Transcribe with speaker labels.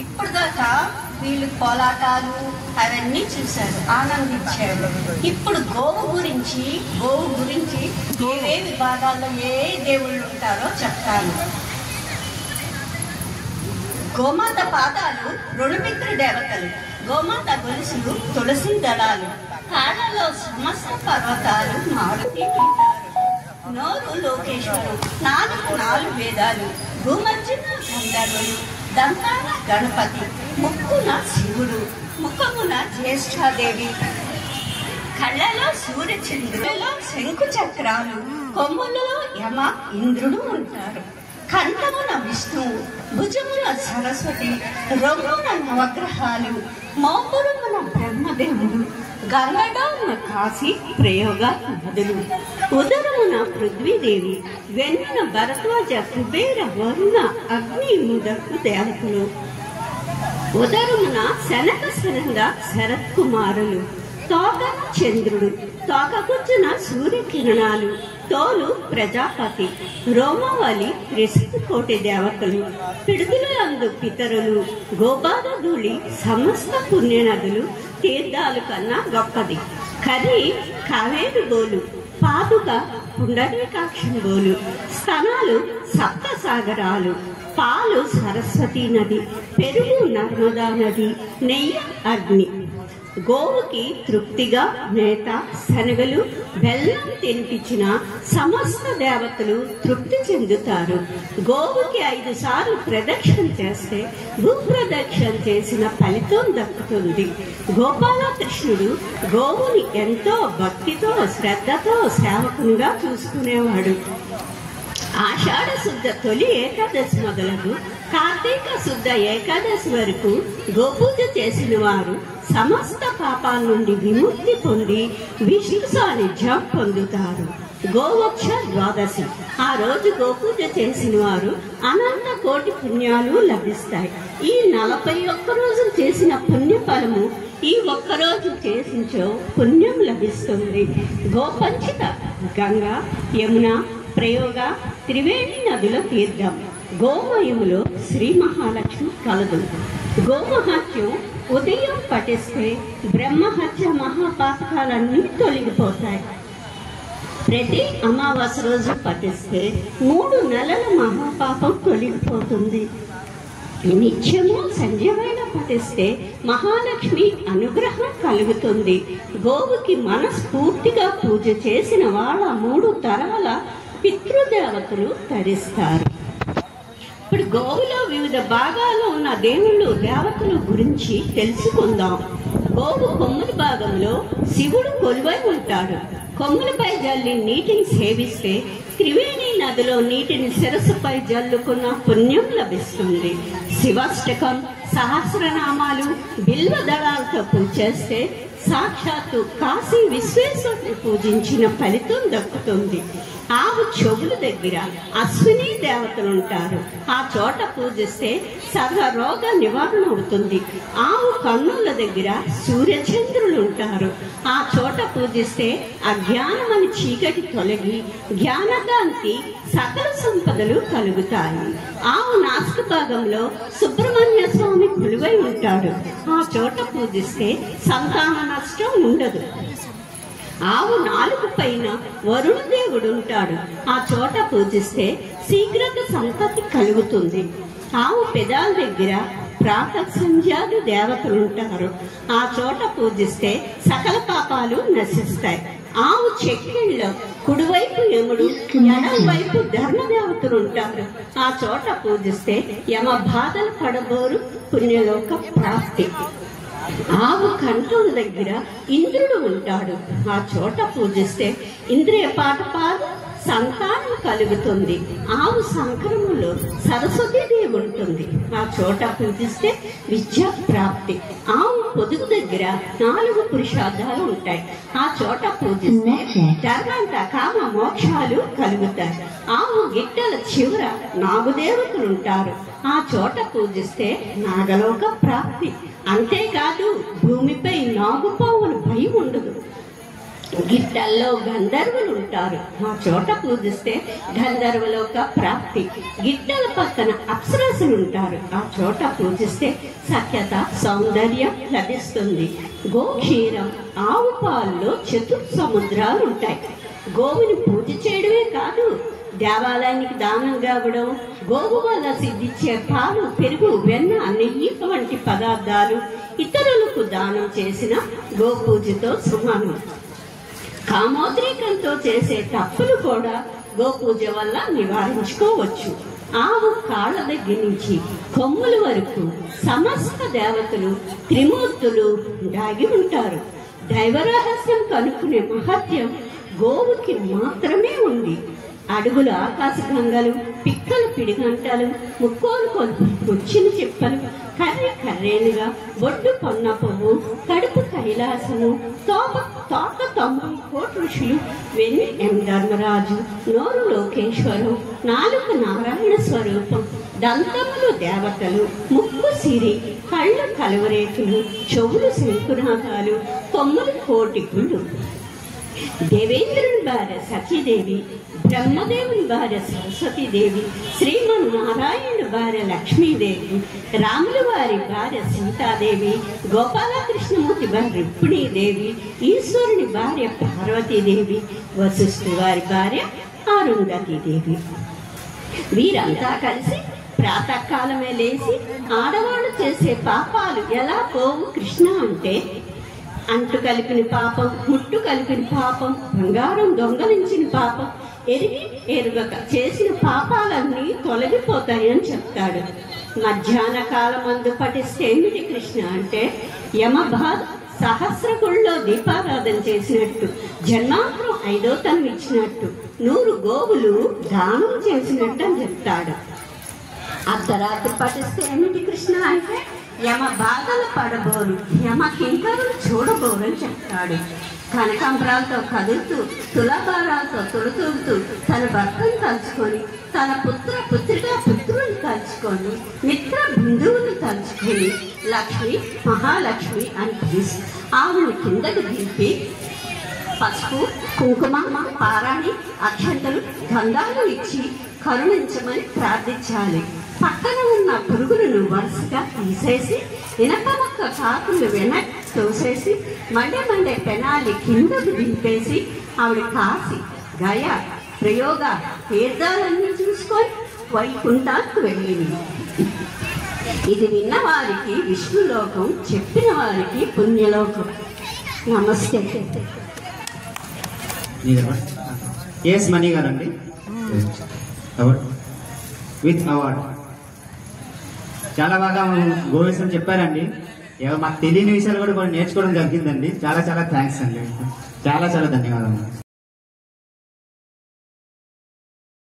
Speaker 1: ఇప్పుడు దాకా వీళ్ళు కోలాటాలు అవన్నీ చూశారు, ఆనందించారు. ఇప్పుడు గోవు గురించి ఏ విభాగాల్లో ఏ దేవుళ్ళు ఉంటారో చెప్తాను. గోమాత పాదాలు రుణమిత్ర దేవతలు, గోమాత గొలుసులు తులసి దళాలు, కాళ్ళలో సమస్త పర్వతాలు మారుతి పీఠాలు, నోరు లోకేశ్వరు, నాలుగు వేదాలు, భూమర్జున గంధర్వులు, దంతాల గణపతి, ముక్కున శివుడు, ముఖమున జ్యేష్ఠాదేవి, కళ్ళలో సూర్యచంద్రులలో శంకు చక్రాలు, కొమ్ములలో యమ ఇంద్రుడు ఉంటారు. కంఠమున విష్ణువు, భుజమున సరస్వతి, రొమ్మున నవగ్రహాలు, మోపురమున బ్రహ్మదేవుడు, గంగడామున కాశీ ప్రయోగ నదులు, ఉదరమున పృథ్వీదేవి, వెన్నున భరద్వాజ కుబేర వరుణ అగ్ని ముదకు దేవతలు, ఉదరమున శనక శనంగ శరత్ కుమారులు, తోకన చంద్రుడు, తోకగుచ్చున సూర్యకిరణాలు, తోలు ప్రజాపతి, రోమావళి రిషికోటి దేవతలు, పిడుగులందు పితరులు, గోపాదధూళి సమస్త పుణ్యనదులు, తీర్థాలు కన్నా గొప్పది. కరి కావేరు బోలు, పాదుక పుండరీకాక్షి బోలు, స్తనాలు సప్త సాగరాలు, పాలు సరస్వతీ నది, పెరుగు నర్మదా నది, నెయ్యి అగ్ని. గోవుకి తృప్తిగా మేత, శనగలు, బెల్లం తినిపించిన సమస్త దేవతలు తృప్తి చెందుతారు. గోవుకి 5 సార్లు ప్రదక్షిణ చేస్తే భూప్రదక్షిణ చేసిన ఫలితం దక్కుతుంది. గోపాలకృష్ణుడు గోవుని ఎంతో భక్తితో శ్రద్ధతో సేవకునిగా చూసుకునేవాడు. ఆషాఢ శుద్ధ తొలి ఏకాదశి మొదలగు కార్తీక శుద్ధ ఏకాదశి వరకు గోపూజ చేసిన వారు సమస్త పాపాల నుండి విముక్తి పొంది విష్ణు సాన్నిధ్యం పొందుతారు. గోవక్ష ద్వాదశి, ఆ రోజు గోపూజ చేసిన వారు అనంత కోటి పుణ్యాలు లభిస్తాయి. ఈ 41 రోజులు చేసిన పుణ్య ఫలము ఈ ఒక్కరోజు చేసించో పుణ్యం లభిస్తుంది. గోపంచిత గంగా, యమున, ప్రయోగ, త్రివేణి నదుల తీర్థం. గోమయములో శ్రీ మహాలక్ష్మి కలదు. గోమహత్యం ఉదయం పఠిస్తే బ్రహ్మహత్య మహాపాతకాలన్నీ తొలగిపోతాయి. ప్రతి అమావాస్య రోజు పఠిస్తే 3 నెలల మహాపాపం తొలగిపోతుంది. నిత్యము సంధ్యవేళ పఠిస్తే మహాలక్ష్మి అనుగ్రహం కలుగుతుంది. గోవుకి మనస్ఫూర్తిగా పూజ చేసిన వాళ్ళ 3 తరాల పితృదేవతలు తరిస్తారు. ఇప్పుడు గోవులో వివిధ భాగాల్లో ఉన్న దేవుళ్ళు దేవతల గురించి తెలుసుకుందాం. గోవు కొమ్ముల భాగంలో శివుడు కొలువై ఉంటాడు. కొమ్ములపై జల్లి నీటిని సేవిస్తే త్రివేణి నదిలో నీటిని శిరస్సుపై జల్లుకున్న పుణ్యం లభిస్తుంది. శివాష్టకం, సహస్రనామాలు, బిల్వ దళాలతో పూజ చేస్తే సాక్షాత్తు కాశీ విశ్వేశ్వరుని పూజించిన ఫలితం దక్కుతుంది. ఆవు చెవుల దగ్గర అశ్విని దేవతలు ఉంటారు. ఆ చోట పూజిస్తే సర్వ రోగ నివారణ అవుతుంది. ఆవు కన్నుల దగ్గర సూర్యచంద్రులు ఉంటారు. ఆ చోట పూజిస్తే అజ్ఞానమని చీకటి తొలగి జ్ఞానకాంతి సకల సంపదలు కలుగుతాయి. ఆవు నాసిక భాగంలో సుబ్రహ్మణ్య స్వామి కొలువై ఉంటాడు. ఆ చోట పూజిస్తే సంతాన నష్టం ఉండదు. ఆవు నాలుగు పైన వరుణదేవుడు ఉంటాడు. ఆ చోట పూజిస్తే శీఘ్రత సంపత్తి కలుగుతుంది. ఆవు పెదాల దగ్గర ప్రాతః సంధ్యాది దేవతలు ఉంటారు. ఆ చోట పూజిస్తే సకల పాపాలు నశిస్తాయి. ఆవు చెక్కిళ్ళలో కుడివైపు యముడు, ఎడమ వైపు ధర్మదేవతలు ఉంటారు. ఆ చోట పూజిస్తే యమ బాధలు పడబోరు పుణ్యలోక ప్రాప్తి. ఆవు కంఠం దగ్గర ఇంద్రుడు ఉంటాడు. ఆ చోట పూజిస్తే ఇంద్రియ పాఠపాలు సంతానం కలుగుతుంది. ఆవు సంక్రమంలో సరస్వతీదేవి ఉంటుంది. ఆ చోట పూజిస్తే విద్యా ప్రాప్తి. ఆవు పొదుగు దగ్గర 4 పురుషార్థాలు ఉంటాయి. ఆ చోట పూజిస్తే ధర్మంత కామ మోక్షాలు కలుగుతాయి. ఆవు గిట్టల చివర నాగుదేవతలు ఉంటారు. ఆ చోట పూజిస్తే నాగలోక ప్రాప్తి. అంతేకాదు భూమిపై నాగుపావుల భయం ఉండదు. గిట్టల్లో గంధర్వులు ఉంటారు. ఆ చోట పూజిస్తే గంధర్వలోక ప్రాప్తి. గిట్టల పక్కన అప్సరసులు ఉంటారు. ఆ చోట పూజిస్తే సఖ్యత, సౌందర్యం లభిస్తుంది. గోక్షీరం, ఆవు పాల్లో చతుర్సముద్రాలు ఉంటాయి. గోవుని పూజ చేయడమే కాదు, దేవాలయానికి దానంగా ఇవ్వడం, గోవు వల్ల సిద్ధించే పాలు, పెరుగు, వెన్న, నెయ్యి వంటి పదార్థాలు ఇతరులకు దానం చేసిన గోపూజతో సమానం. కామోద్రేకంతో చేసే తప్పులు కూడా గోపూజ వల్ల నివారించుకోవచ్చు. ఆవు కాళ్ళ దగ్గర నుంచి కొమ్ముల వరకు సమస్త దేవతలు, త్రిమూర్తులు దాగి ఉంటారు. దైవరహస్యం కనుక్కునే మహత్యం గోవుకి మాత్రమే ఉంది. అడుగులు ఆకాశగంగలు, పిక్కలు పిడిగంటలు, ముక్కోలు కొలుపు వచ్చిన చెప్పలు, కర్రె కర్రేలుగా, బొడ్డు పొన్న పువ్వు, కడుపు కైలాసము, తోక 90 కోటి ఋషులు, వెన్ను ఎం ధర్మరాజు, నోరు లోకేశ్వరం, నాలుక నారాయణ స్వరూపం, దంతములు దేవతలు, ముక్కు సిరి, కళ్ళు కలువరేకులు, చెవులు శంకునాథాలు, కొమ్ములు కోటి గుళ్ళు. దేవేంద్రుని భార్య సతీదేవి, బ్రహ్మదేవుని భార్య సరస్వతీదేవి, శ్రీమన్నారాయణుడి భార్య లక్ష్మీదేవి, రాముల వారి భార్య సీతాదేవి, గోపాలకృష్ణమూర్తి భార్య రుక్మిణీదేవి, ఈశ్వరుని భార్య పార్వతీదేవి, వశిష్ఠు వారి భార్య అరుంధతీదేవి. వీరంతా కలిసి ప్రాతకాలమే లేచి ఆడవాళ్ళు చేసే పాపాలు ఎలా పోవు కృష్ణ అంటే, అంటు కలిపిన పాపం, ముట్టు కలిపిన పాపం, బంగారం దొంగలించిన పాపం, ఎరిగి ఎరుగక చేసిన పాపాలన్నీ తొలగిపోతాయని చెప్తాడు. మధ్యాహ్న కాలమందు పఠిస్తే ఏమిటి కృష్ణ అంటే, యమబాధ సహస్రకుల్లో దీపారాధన చేసినట్టు, జన్మాంతరం 5వ తనం ఇచ్చినట్టు, 100 గోవులు దానం చేసినట్టు అని చెప్తాడు. అర్ధరాత్రి పఠిస్తే ఏమిటి కృష్ణ అంటే, యమ బాధలు పడబోరు, యమ కింకరులు చూడబోరని చెప్తాడు. కనకాంబరాలతో కదులుతూ, తులాభారాలతో తొలుతూగుతూ తన భర్తను తలుచుకొని, తన పుత్రుని తలుచుకొని, మిత్ర బిందువుని తలుచుకొని, లక్ష్మి మహాలక్ష్మి అని పిలిచి ఆవిడ కిందకు దింపి పసుపు, కుంకుమ, పారాణి, అక్షంతలు, గంధాలు ఇచ్చి కరుణించమని ప్రార్థించాలి. పక్కన ఉన్న పురుగులను వరుసగా తీసేసి, ఇనప మొక్క చాకులు వెనక్కి తోసేసి, మండే పెనాలి కిందకు దింపేసి, ఆవిడ కాశీ, గయ, ప్రయోగ తీర్థాలన్నీ చూసుకొని వైకుంఠానికి వెళ్ళింది. ఇది విన్న వారికి విష్ణులోకం, చెప్పిన వారికి పుణ్యలోకం. నమస్తే.
Speaker 2: ఎస్ మణి గారండి విత్ అవార్డ్. చాలా బాగా గోవిందం చెప్పారండి. మాకు తెలియని విషయాలు కూడా కొన్ని నేర్చుకోవడం జరిగిందండి. చాలా థ్యాంక్స్ అండి. చాలా ధన్యవాదాలు.